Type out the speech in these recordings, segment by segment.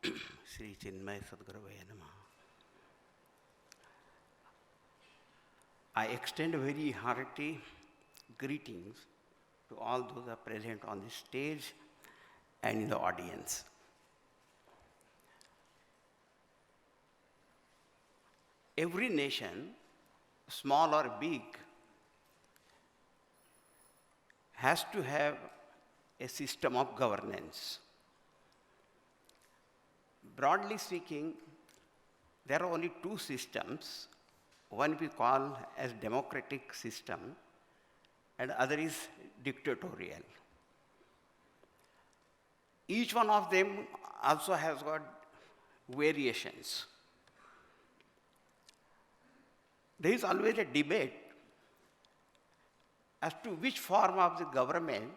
Sri Chinmaya Namaha. I extend very hearty greetings to all those who are present on the stage and in the audience. Every nation, small or big, has to have a system of governance. Broadly speaking, there are only two systems. One we call as democratic system, and other is dictatorial. Each one of them also has got variations. There is always a debate as to which form of the government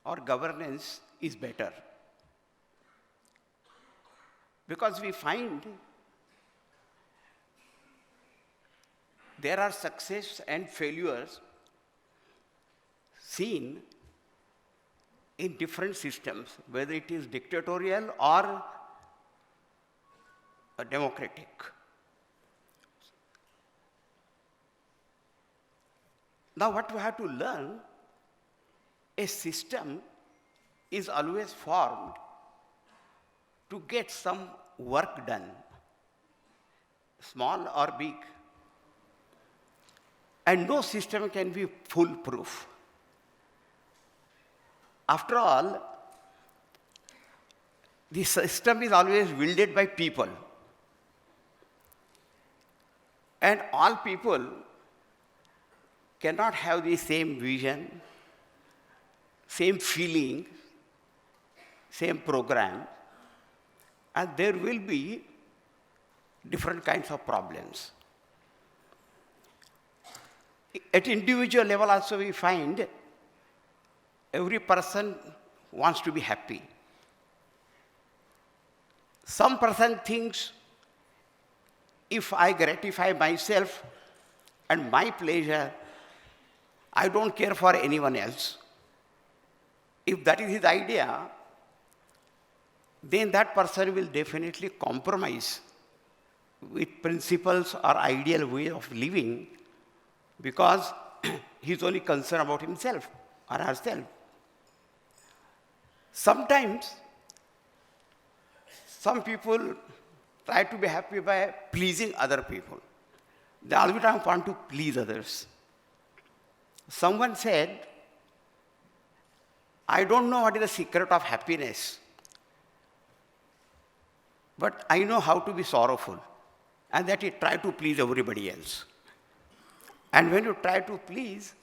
or governance is better. Because we find there are success and failures seen in different systems, whether it is dictatorial or democratic. Now what we have to learn, a system is always formed to get some work done, small or big. And no system can be foolproof. After all, the system is always wielded by people. And all people cannot have the same vision, same feeling, same program, and there will be different kinds of problems. At individual level also we find every person wants to be happy. Some person thinks, if I gratify myself and my pleasure, I don't care for anyone else. If that is his idea, then that person will definitely compromise with principles or ideal way of living, because he's only concerned about himself or herself. Sometimes, some people try to be happy by pleasing other people. They all the time want to please others. Someone said, I don't know what is the secret of happiness, but I know how to be sorrowful, and that is try to please everybody else. And when you try to please,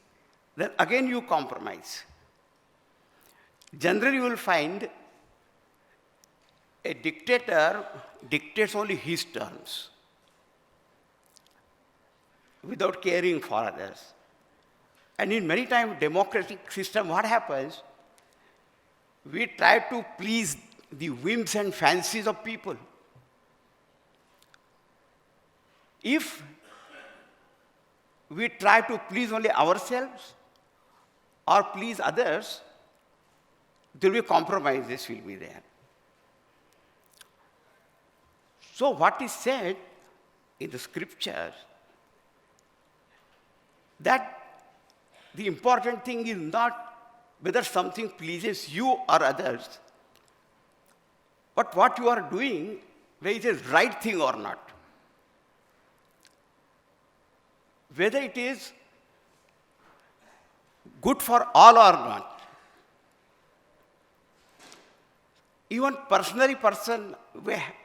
then again you compromise. Generally, you will find a dictator dictates only his terms without caring for others. And in many times, democratic system, what happens? We try to please the whims and fancies of people. If we try to please only ourselves or please others, there will be compromises will be there. So what is said in the scriptures, that the important thing is not whether something pleases you or others, but what you are doing, whether it is right thing or not. Whether it is good for all or not. Even personally, person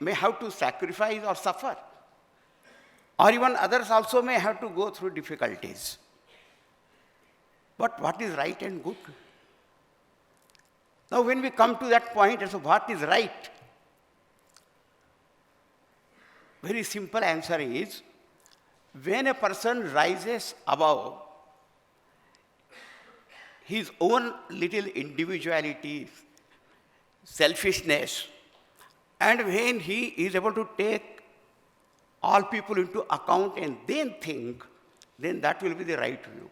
may have to sacrifice or suffer. Or even others also may have to go through difficulties. But what is right and good? Now when we come to that point, so what is right? Very simple answer is, when a person rises above his own little individuality, selfishness, and when he is able to take all people into account and then think, then that will be the right view.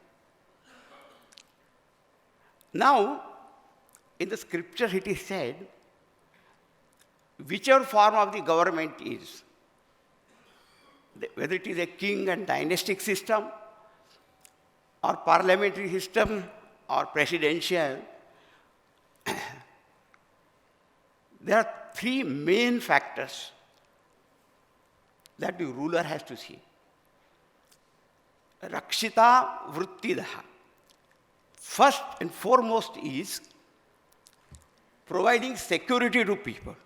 Now, in the scripture it is said, whichever form of the government is, whether it is a king and dynastic system, or parliamentary system, or presidential, there are three main factors that the ruler has to see. Rakshita Vrittidaha. First and foremost is providing security to people.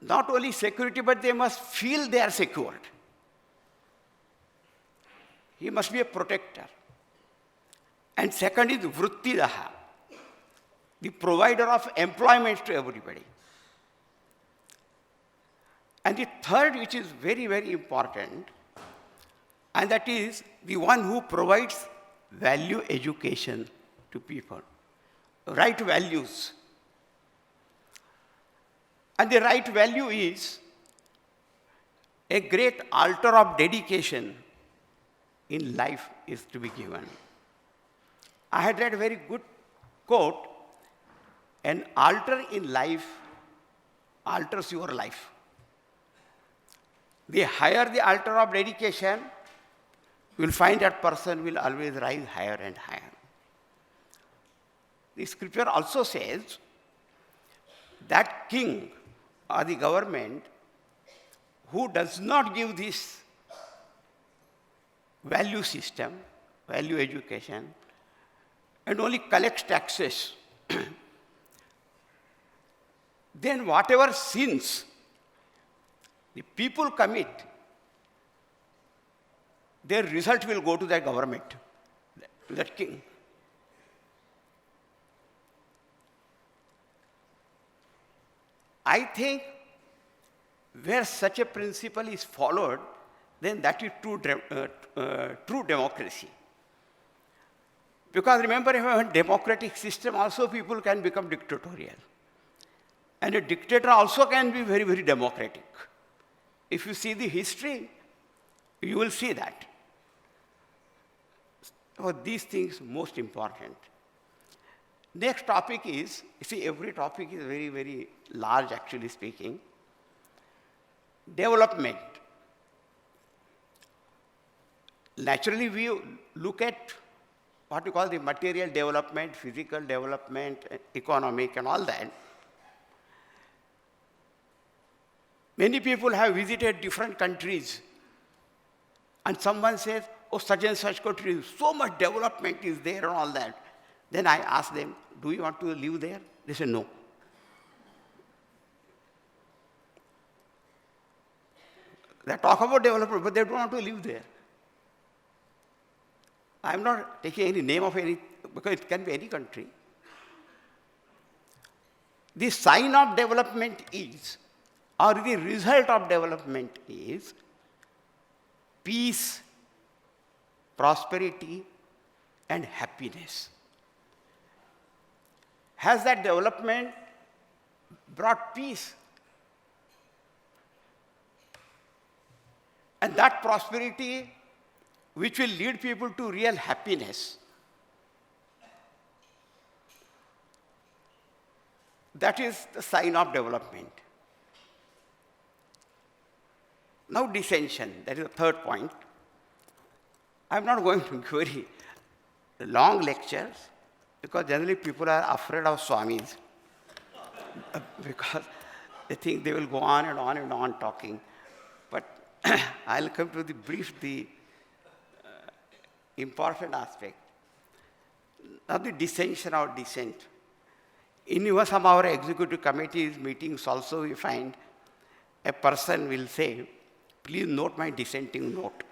Not only security, but they must feel they are secured. He must be a protector. And second is Vrittidaha, the provider of employment to everybody. And the third, which is very, very important, and that is the one who provides value education to people, right values. And the right value is a great altar of dedication in life is to be given. I had read a very good quote, an altar in life alters your life. The higher the altar of dedication, you will find that person will always rise higher and higher. The scripture also says that king or the government who does not give this value system, value education, and only collects taxes, then whatever sins the people commit, their result will go to that government, to that king. I think where such a principle is followed, then that is true democracy. Because remember, in a democratic system also people can become dictatorial. And a dictator also can be very, very democratic. If you see the history, you will see that. So these things most important. Next topic is, you see, every topic is very, very large, actually speaking. Development. Naturally, we look at what we call the material development, physical development, economic, and all that. Many people have visited different countries, and someone says, oh, such and such country, so much development is there and all that. Then I ask them, do you want to live there? They say, no. They talk about development, but they don't want to live there. I'm not taking any name of any, because it can be any country. The sign of development is, or the result of development is, peace, prosperity, and happiness. Has that development brought peace? And that prosperity, which will lead people to real happiness, that is the sign of development. Now dissension, that is the third point. I'm not going to give very long lectures, because generally people are afraid of Swamis, because they think they will go on and on and on talking. But I'll come to the brief, the important aspect. Now the dissension or dissent. In even some of our executive committees meetings also we find a person will say, please note my dissenting note.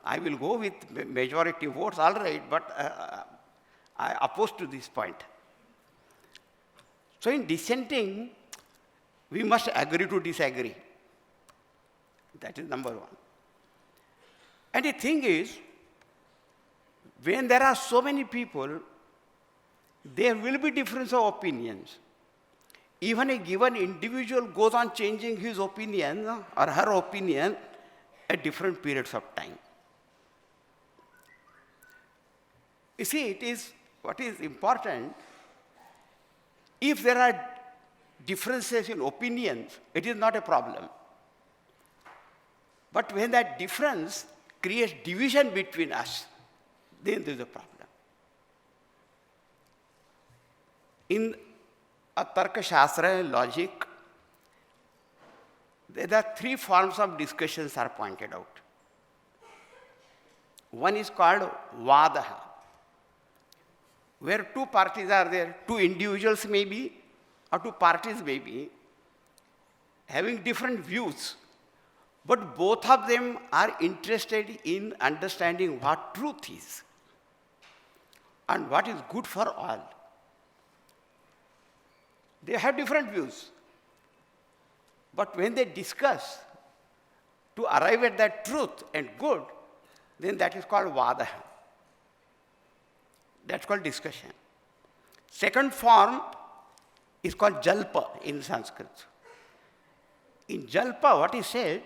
I will go with majority votes, all right, but I oppose to this point. So in dissenting, we must agree to disagree. That is number one. And the thing is, when there are so many people, there will be difference of opinions. Even a given individual goes on changing his opinion or her opinion at different periods of time. You see, it is what is important. if there are differences in opinions, it is not a problem. But when that difference creates division between us, then there is a problem. In a Tarka Shastra, logic, there are three forms of discussions are pointed out. One is called Vadaha, where two parties are there, two individuals may be, or two parties may be, having different views, but both of them are interested in understanding what truth is and what is good for all. They have different views, but when they discuss to arrive at that truth and good, then that is called Vadaha. That's called discussion. Second form is called Jalpa in Sanskrit. In Jalpa, what is said,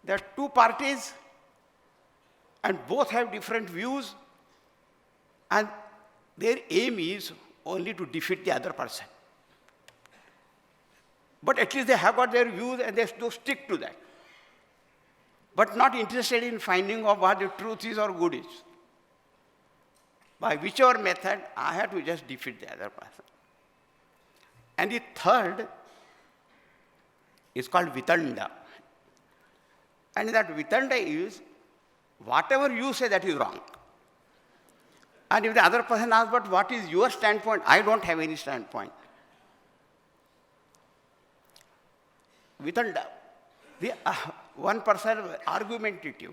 there are two parties and both have different views, and their aim is only to defeat the other person. But at least they have got their views and they stick to that. But not interested in finding out what the truth is or good is. By whichever method, I have to just defeat the other person. And the third is called Vitanda. And that Vitanda is, whatever you say, that is wrong. And if the other person asks, but what is your standpoint? I don't have any standpoint. Vitanda. One person argumentative.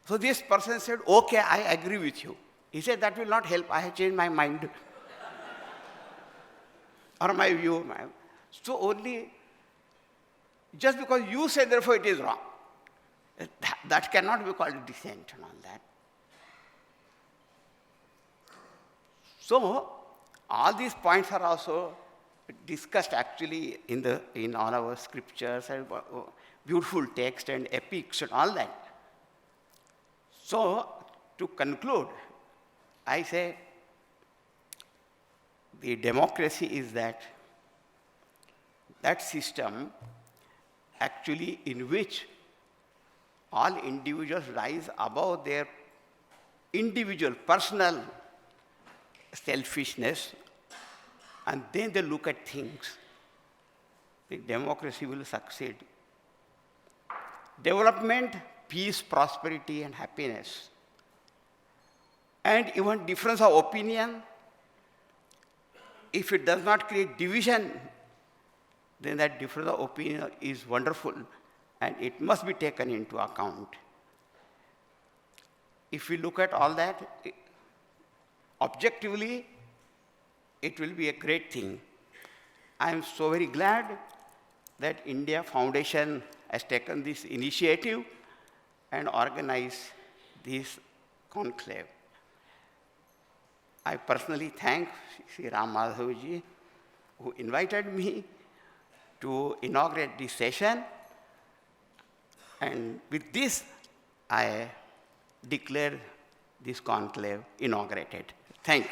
So this person said, okay, I agree with you. He said, that will not help. I have changed my mind. Or my view. So only, just because you say, therefore it is wrong. That cannot be called dissent and all that. So, all these points are also discussed actually in all our scriptures and beautiful text and epics and all that. So, to conclude, I say the democracy is that system actually in which all individuals rise above their individual, personal selfishness, and then they look at things. The democracy will succeed. Development, peace, prosperity, and happiness. And even difference of opinion, if it does not create division, then that difference of opinion is wonderful, and it must be taken into account. If we look at all that, objectively, it will be a great thing. I am so very glad that India Foundation has taken this initiative and organized this conclave. I personally thank Sri Ram Madhavji, who invited me to inaugurate this session. And with this, I declare this conclave inaugurated. Thank you.